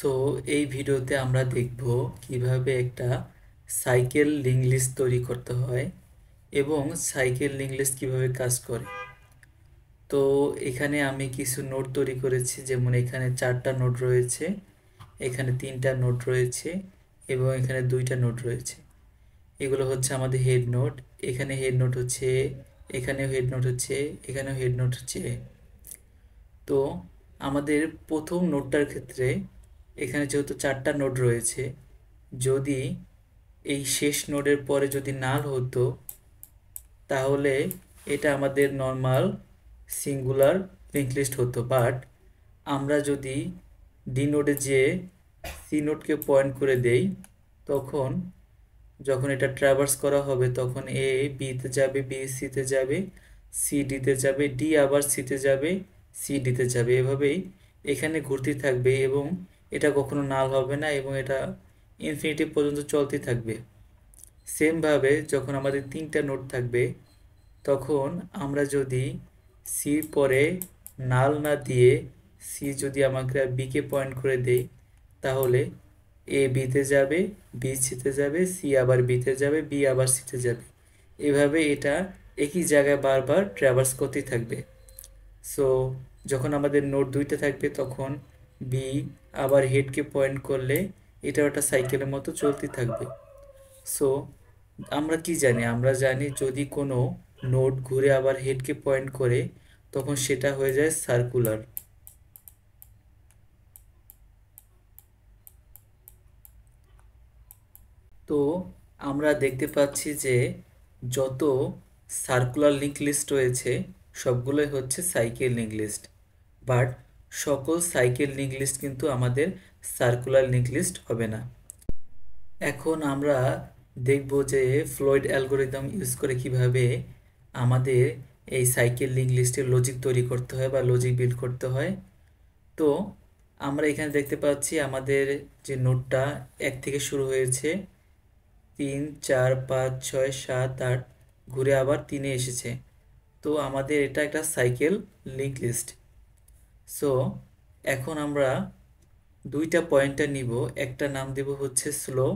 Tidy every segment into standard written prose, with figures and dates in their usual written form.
So এই ভিডিওতে আমরা দেখব কিভাবে একটা সাইকেল লিঙ্ক লিস্ট তৈরি করতে হয় এবং সাইকেল লিঙ্ক লিস্ট কিভাবে কাজ করে। তো এখানে আমি কিছু নোড তৈরি করেছি, যেমন এখানে 4টা নোড রয়েছে, এখানে 3টা নোড রয়েছে এবং এখানে 2টা নোড রয়েছে। এগুলো হচ্ছে আমাদের হেড নোড। এখানে হেড নোড হচ্ছে, এখানেও হেড নোড হচ্ছে, এখানেও হেড নোড হচ্ছে। তো আমাদের প্রথম নোডটার ক্ষেত্রে এখানে যেহেতু 4টা নোড রয়েছে, যদি এই শেষ নোডের পরে যদি নাল হতো তাহলে এটা আমাদের নর্মাল সিঙ্গুলার লিঙ্ক লিস্ট হতো। বাট আমরা যদি ডি নোডে যেয়ে সি নোডকে পয়েন্ট করে দেই, তখন যখন এটা ট্রাভার্স করা হবে তখন এ বিতে যাবে, বি সিতে যাবে, সি ডিতে যাবে, ডি আবার সিতে যাবে, সি ডিতে যাবে, এভাবেই এখানে ঘুরতে থাকবে এবং এটা কখনো নাল হবে না এবং এটা ইনফিনিটি পর্যন্ত চলতে থাকবে। সেমভাবে যখন আমাদের 3টা নোড থাকবে তখন আমরা যদি সির পরে নাল না দিয়ে সি যদি আমাকে বিকে পয়েন্ট করে দেই, তাহলে এ বিতে যাবে, বি সিতে যাবে, সি আবার বিতে যাবে, বি আবার সিতে যাবে। এভাবে এটা একই জায়গায় বারবার ট্রাভার্স করতেই থাকবে। সো যখন আমাদের নোড 2টা থাকবে তখন বি আবার হেডকে পয়েন্ট করলে এটা একটা সাইকেলের মতো চলতে থাকবে। সো আমরা কি জানি? আমরা জানি যদি কোনো নোড ঘুরে আবার হেডকে পয়েন্ট করে তখন সেটা হয়ে যায় সার্কুলার। তো আমরা দেখতে পাচ্ছি যে যত সার্কুলার লিঙ্ক লিস্ট রয়েছে সবগুলোই হচ্ছে সাইকেল লিঙ্ক লিস্ট। বাট সকল সাইকেল লিঙ্ক লিস্ট কিন্তু আমাদের সার্কুলার লিঙ্ক লিস্ট হবে না। এখন আমরা দেখব যে ফ্লয়েড অ্যালগোরিদম ইউজ করে কিভাবে আমাদের এই সাইকেল লিঙ্ক লিস্টের লজিক তৈরি করতে হয় বা লজিক বিল্ড করতে হয়। তো আমরা এখানে দেখতে পাচ্ছি আমাদের যে নোডটা 1 থেকে শুরু হয়েছে, 3 4 5 6 7 8 ঘুরে আবার 3-এ এসেছে। তো আমাদের এটা একটা সাইকেল লিঙ্ক লিস্ট। সো এখন আমরা 2টা পয়েন্টার নিব, একটা নাম দেব হচ্ছে স্লো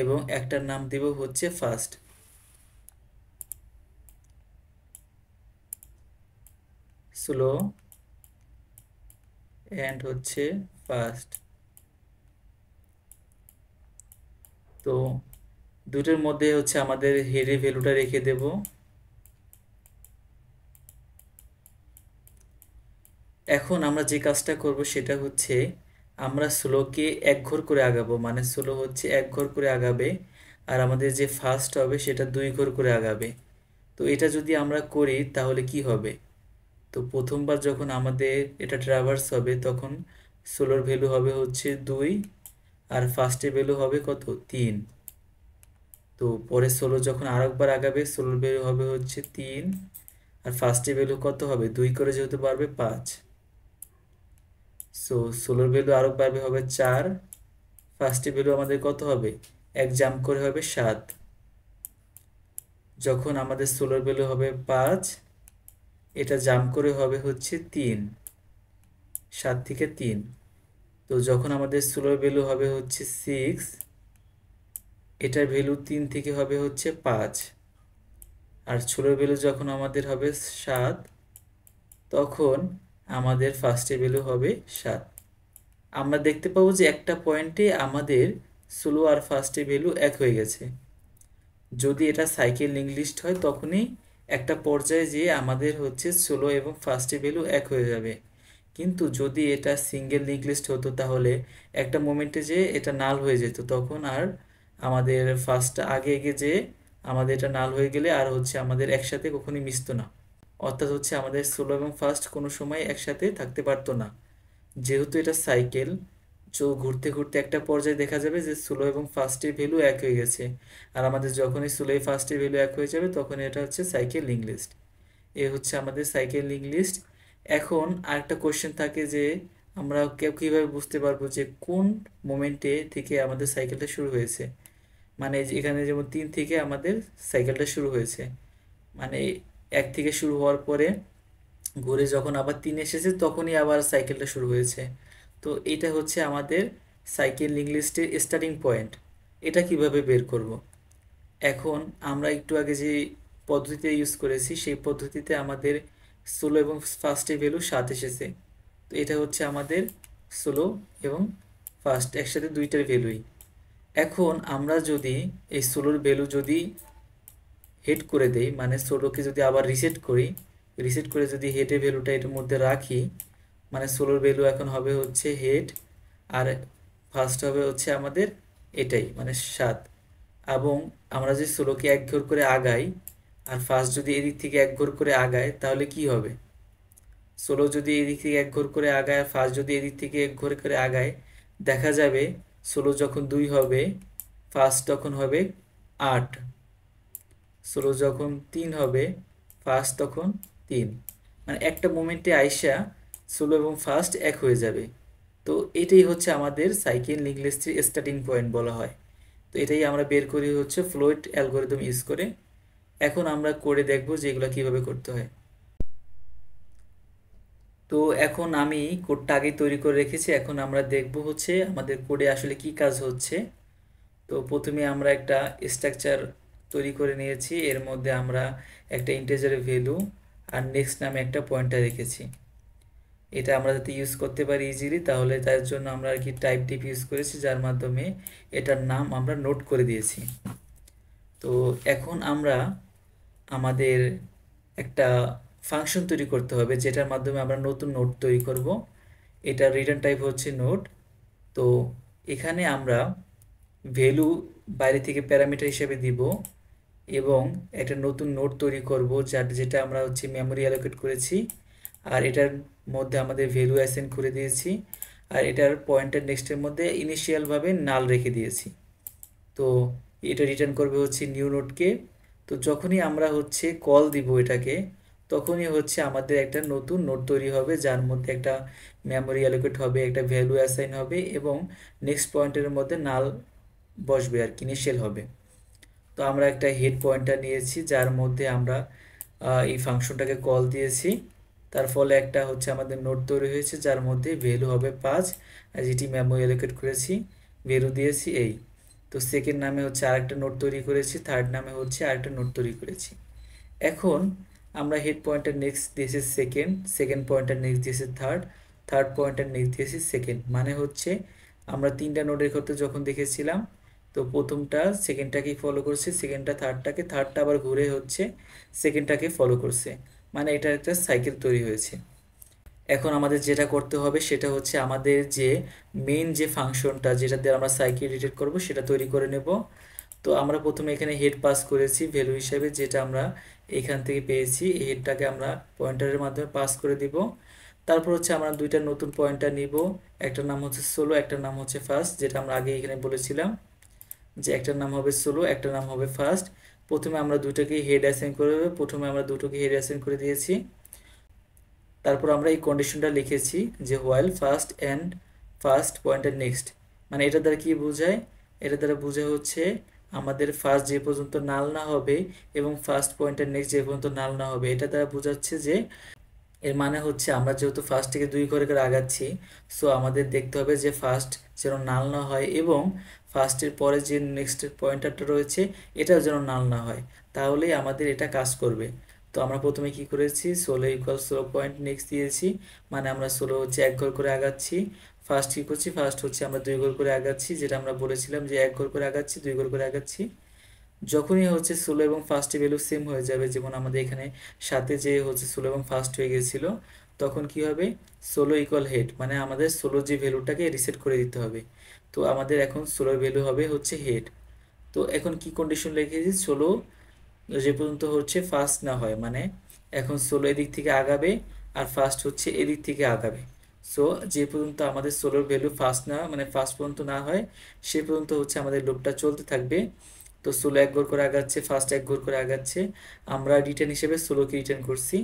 এবং একটার নাম দেব হচ্ছে ফাস্ট। স্লো অ্যান্ড হচ্ছে ফাস্ট। তো দুটোর মধ্যে হচ্ছে আমাদের হেডের ভ্যালুটা রেখে দেব। এখন আমরা যে কাজটা করব সেটা হচ্ছে আমরা স্লোকে 1 ঘর করে আগাবো, মানে স্লো হচ্ছে 1 ঘর করে আগাবে আর আমাদের যে ফাস্ট হবে সেটা 2 ঘর করে আগাবে। তো এটা যদি আমরা করি তাহলে কি হবে? তো প্রথমবার যখন আমাদের এটা ট্রাভার্স হবে তখন স্লোর ভ্যালু হবে হচ্ছে 2 আর ফার্স্টের ভ্যালু হবে কত? 3। তো পরে স্লো যখন আরেকবার আগাবে স্লোর ভ্যালু হবে হচ্ছে 3 আর ফার্স্টের ভ্যালু কত হবে? 2 করে যেহেতু বাড়বে 5। সো স্লোর ভ্যালু আরও বাড়বে, হবে 4। ফার্স্টের ভ্যালু আমাদের কত হবে? 1 জাম্প করে হবে 7। যখন আমাদের স্লোর ভ্যালু হবে 5, এটা জাম্প করে হবে হচ্ছে 3, 7 থেকে 3। তো যখন আমাদের স্লোর ভ্যালু হবে হচ্ছে 6, এটার ভ্যালু 3 থেকে হবে হচ্ছে 5 আর স্লোর ভ্যালু যখন আমাদের হবে 7, তখন আমাদের ফার্স্টের ভ্যালু হবে 7। আমরা দেখতে পাবো যে একটা পয়েন্টে আমাদের স্লো আর ফার্স্টের ভ্যালু এক হয়ে গেছে। যদি এটা সাইকেল লিঙ্ক লিস্ট হয় তখনই একটা পর্যায়ে যেয়ে আমাদের হচ্ছে স্লো এবং ফার্স্টের ভ্যালু এক হয়ে যাবে। কিন্তু যদি এটা সিঙ্গেল লিঙ্ক লিস্ট হতো তাহলে একটা মোমেন্টে যে এটা নাল হয়ে যেত, তখন আর আমাদের ফার্স্টটা আগে এগিয়ে যেয়ে আমাদের এটা নাল হয়ে গেলে আর হচ্ছে আমাদের একসাথে কখনোই মিশতো না। অর্থাৎ হচ্ছে আমাদের স্লো এবং ফার্স্ট কোনো সময় একসাথে থাকতে পারতো না। যেহেতু এটা সাইকেল, ঘুরতে ঘুরতে একটা পর্যায়ে দেখা যাবে যে স্লো এবং ফাস্টের ভ্যালু এক হয়ে গেছে আর আমাদের যখনই স্লো এবং ফাস্টের ভ্যালু এক হয়ে যাবে তখন এটা হচ্ছে সাইকেল লিঙ্ক লিস্ট। এ হচ্ছে আমাদের সাইকেল লিঙ্ক লিস্ট। এখন আরেকটা কোশ্চেন থাকে যে আমরা কীভাবে বুঝতে পারবো যে কোন মোমেন্টে থেকে আমাদের সাইকেলটা শুরু হয়েছে। মানে এখানে যেমন 3 থেকে আমাদের সাইকেলটা শুরু হয়েছে, মানে 1 থেকে শুরু হওয়ার পরে ঘুরে যখন আবার 3 এসেছে তখনই আবার সাইকেলটা শুরু হয়েছে। তো এটা হচ্ছে আমাদের সাইকেল লিঙ্ক লিস্টের স্টার্টিং পয়েন্ট এটা কিভাবে বের করব। এখন আমরা একটু আগে যে পদ্ধতিতে ইউজ করেছি সেই পদ্ধতিতে আমাদের 16 এবং ফার্স্টের ভ্যালু 7 এসেছে। তো এটা হচ্ছে আমাদের 16 এবং ফার্স্ট একসাথে দুইটার ভ্যালুই। এখন আমরা যদি এই 16-র ভ্যালু যদি হেড করে দেই, মানে 16কে যদি আবার রিসেট করে যদি হেডের ভ্যালুটা এটার মধ্যে রাখি, মানে 16-র ভ্যালু এখন হবে হচ্ছে হেড, আর ফার্স্ট হবে হচ্ছে আমাদের এটাই মানে 7। এবং আমরা যদি 16কে এক ঘর করে আগাই আর ফার্স্ট যদি এদিক থেকে এক ঘর করে আগায় তাহলে কি হবে? 16 যদি এদিক থেকে এক ঘর করে আগায় আর ফার্স্ট যদি এদিক থেকে এক ঘর করে আগায়, দেখা যাবে 16 যখন 2 হবে ফার্স্ট তখন হবে 8, 16 যখন 3 হবে ফার্স্ট তখন 3, মানে একটা মোমেন্টে আইসা 16 এবং ফার্স্ট এক হয়ে যাবে। তো এটাই হচ্ছে আমাদের সাইকেল লিঙ্ক লিস্টের স্টার্টিং পয়েন্ট বলা হয়। তো এটাই আমরা বের করি হচ্ছে ফ্লোট অ্যালগরিদম ইউজ করে। এখন আমরা করে দেখব যে এগুলো কীভাবে করতে হয়। তো এখন আমি কোডটা আগেই তৈরি করে রেখেছি, এখন আমরা দেখব হচ্ছে আমাদের কোডে আসলে কি কাজ হচ্ছে। তো প্রথমে আমরা একটা স্ট্রাকচার তৈরি করে নিয়েছি, এর মধ্যে আমরা একটা ইন্টিজারের ভ্যালু আর নেক্সট নামে একটা পয়েন্টার রেখেছি। এটা আমরা যাতে ইউজ করতে পারি ইজিলি, তাহলে তার জন্য আমরা আর কি টাইপ ডিপ ইউজ করেছি, যার মাধ্যমে এটার নাম আমরা নোট করে দিয়েছি। তো এখন আমরা আমাদের একটা ফাংশন তৈরি করতে হবে যেটার মাধ্যমে আমরা নতুন নোট তৈরি করব। এটা রিটার্ন টাইপ হচ্ছে নোট। তো এখানে আমরা ভ্যালু বাইরে থেকে প্যারামিটার হিসেবে দিব এবং একটা নতুন নোট তৈরি করব যেটা আমরা হচ্ছে মেমোরি অ্যালোকেট করেছি, আর এটার মধ্যে আমাদের ভ্যালু অ্যাসাইন করে দিয়েছি, আর এটার পয়েন্টার নেক্সটের মধ্যে ইনিশিয়ালভাবে নাল রেখে দিয়েছি। তো এটা রিটার্ন করবে হচ্ছে নিউ নোটকে। তো যখনই আমরা হচ্ছে কল দিব এটাকে, তখনই হচ্ছে আমাদের একটা নতুন নোট তৈরি হবে যার মধ্যে একটা মেমোরি অ্যালোকেট হবে, একটা ভ্যালু অ্যাসাইন হবে এবং নেক্সট পয়েন্টের মধ্যে নাল বসবে আর কি, ইনিশিয়াল হবে। তো আমরা একটা হেড পয়েন্টার নিয়েছি যার মধ্যে আমরা এই ফাংশনটাকে কল দিয়েছি, তার ফলে একটা হচ্ছে আমাদের নোট তৈরি হয়েছে যার মধ্যে ভ্যালু হবে 5, আর যেটি মেমোরি অ্যালোকেট করেছি ভ্যালু দিয়েছি এই। তো সেকেন্ড নামে হচ্ছে আরেকটা নোট তৈরি করেছি, থার্ড নামে হচ্ছে আরেকটা নোট তৈরি করেছি। এখন আমরা হেড পয়েন্টার নেক্সট দিয়েছি সেকেন্ড পয়েন্টার নেক্সট দিয়েছি থার্ড পয়েন্টার নেক্সট দিয়েছি সেকেন্ড, মানে হচ্ছে আমরা তিনটা নোটের ক্ষেত্রে যখন দেখেছিলাম, তো প্রথমটা সেকেন্ডটাকেই ফলো করছে, সেকেন্ডটা থার্ডটাকে, থার্ডটা আবার ঘুরে হচ্ছে সেকেন্ডটাকে ফলো করছে, মানে এটা একটা সাইকেল তৈরি হয়েছে। এখন আমাদের যেটা করতে হবে সেটা হচ্ছে আমাদের যে মেইন যে ফাংশনটা যেটা দিয়ে আমরা সাইকেল রিলেট করব সেটা তৈরি করে নেব। তো আমরা প্রথমে এখানে হেড পাস করেছি ভ্যালু হিসেবে, যেটা আমরা এখান থেকে পেয়েছি, এই হেডটাকে আমরা পয়েন্টারের মাধ্যমে পাস করে দিব। তারপর হচ্ছে আমরা দুইটা নতুন পয়েন্টার নিব, একটার নাম হচ্ছে 16, একটার নাম হচ্ছে ফার্স্ট, যেটা আমরা আগে এখানে বলেছিলাম যে একটার নাম হবে 16, একটার নাম হবে ফার্স্ট। প্রথমে আমরা দুটোকে হেড অ্যাসাইন করে দেবো, প্রথমে আমরা দুটোকে হেড অ্যাসাইন করে দিয়েছি। তারপর আমরা এই কন্ডিশনটা লিখেছি যে হোয়াইল ফার্স্ট পয়েন্টার নেক্সট, মানে এটা দ্বারা কি বোঝায়? এটা দ্বারা বোঝায় হচ্ছে আমাদের ফার্স্ট যে পর্যন্ত নাল না হবে এবং ফার্স্ট পয়েন্টার নেক্সট যে পর্যন্ত নাল না হবে, এটা দ্বারা বোঝাচ্ছে যে এর মানে হচ্ছে আমরা যেহেতু ফার্স্ট থেকে 2 করে করে আগাচ্ছি, সো আমাদের দেখতে হবে যে ফার্স্ট যেন নাল না হয় এবং ফার্স্টের পরে যে নেক্সট পয়েন্টারটা রয়েছে এটাও যেন নাল না হয়, তাহলেই আমাদের এটা কাজ করবে। তো আমরা প্রথমে কি করেছি, 16 ইকুয়াল 16 পয়েন্ট নেক্সট দিয়েছি, মানে আমরা 16 হচ্ছে এক ঘর করে আগাচ্ছি। ফার্স্ট কি করছি, ফার্স্ট হচ্ছে আমরা 2 ঘর করে আগাচ্ছি, যেটা আমরা বলেছিলাম যে এক ঘর করে আগাচ্ছি, 2 ঘর করে আগাচ্ছি। যখনই হচ্ছে 16 এবং ফার্স্টের ভ্যালু সেম হয়ে যাবে, যেমন আমাদের এখানে সাথে যে হচ্ছে 16 এবং ফার্স্ট হয়ে গিয়েছিল, তখন কি হবে, 16 ইকুয়াল হেড, মানে আমাদের 16 যে ভ্যালুটাকে রিসেট করে দিতে হবে। তো আমাদের এখন 16 ভ্যালু হবে হচ্ছে হেড। তো এখন কি কন্ডিশন রেখেছি, 16 যে পর্যন্ত হচ্ছে ফার্স্ট না হয়, মানে এখন 16 এদিক থেকে আগাবে আর ফার্স্ট হচ্ছে এদিক থেকে আগাবে। সো যে পর্যন্ত আমাদের 16 ভ্যালু ফার্স্ট না মানে ফার্স্ট পর্যন্ত না হয় সে পর্যন্ত হচ্ছে আমাদের লুপটা চলতে থাকবে। তো 16 এক ঘর করে আগাচ্ছে, ফার্স্ট এক ঘর করে আগাচ্ছে, আমরা রিটার্ন হিসেবে 16কে রিটার্ন করছি।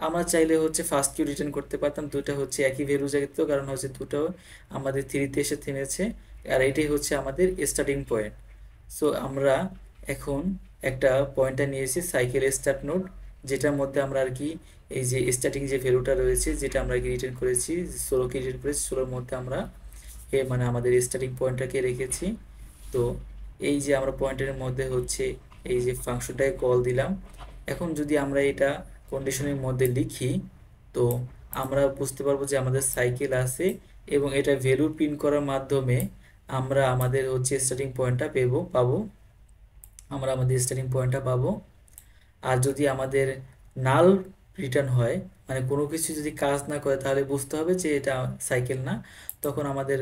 আমরা চাইলে হচ্ছে ফার্স্টকেও রিটার্ন করতে পারতাম, দুটো হচ্ছে একই ভ্যালু জায়গাতে, কারণ হচ্ছে দুটো আমাদের 3তে এসে থেমেছে, আর এটাই হচ্ছে আমাদের স্টার্টিং পয়েন্ট। সো আমরা এখন একটা পয়েন্টার নিয়েছি সাইকেল স্টার্ট নোড, যেটার মধ্যে আমরা আর কি এই যে স্টার্টিং যে ভ্যালুটা রয়েছে যেটা আমরা রিটার্ন করেছি, 16কে রিটার্ন করেছি, 16-র মধ্যে আমরা এ মানে আমাদের স্টার্টিং পয়েন্টটাকে রেখেছি। তো এই যে আমরা পয়েন্টের মধ্যে হচ্ছে এই যে ফাংশনটাকে কল দিলাম। এখন যদি আমরা এটা কন্ডিশনের মধ্যে লিখি, তো আমরা বুঝতে পারবো যে আমাদের সাইকেল আছে এবং এটা ভ্যালু প্রিন্ট করার মাধ্যমে আমরা আমাদের হচ্ছে স্টার্টিং পয়েন্টটা পাবো। আমরা আমাদের স্টার্টিং পয়েন্টটা পাবো। আর যদি আমাদের নাল রিটার্ন হয়, মানে কোনো কিছু যদি কাজ না করে, তাহলে বুঝতে হবে যে এটা সাইকেল না। তখন আমাদের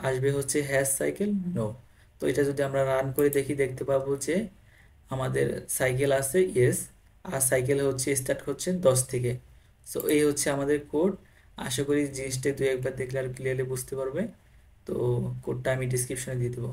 আসবে হচ্ছে হ্যাশ সাইকেল নো। তো এটা যদি আমরা রান করে দেখি, দেখতে পাবো যে আমাদের সাইকেল আছে ইয়েস, আর সাইকেল হচ্ছে স্টার্ট হচ্ছে 10 থেকে। সো এই হচ্ছে আমাদের কোড। আশা করি জিনিসটা দু একবার দেখলে আর ক্লিয়ারলি বুঝতে পারবে। তো কোডটা আমি ডিসক্রিপশনে দিয়ে দেবো।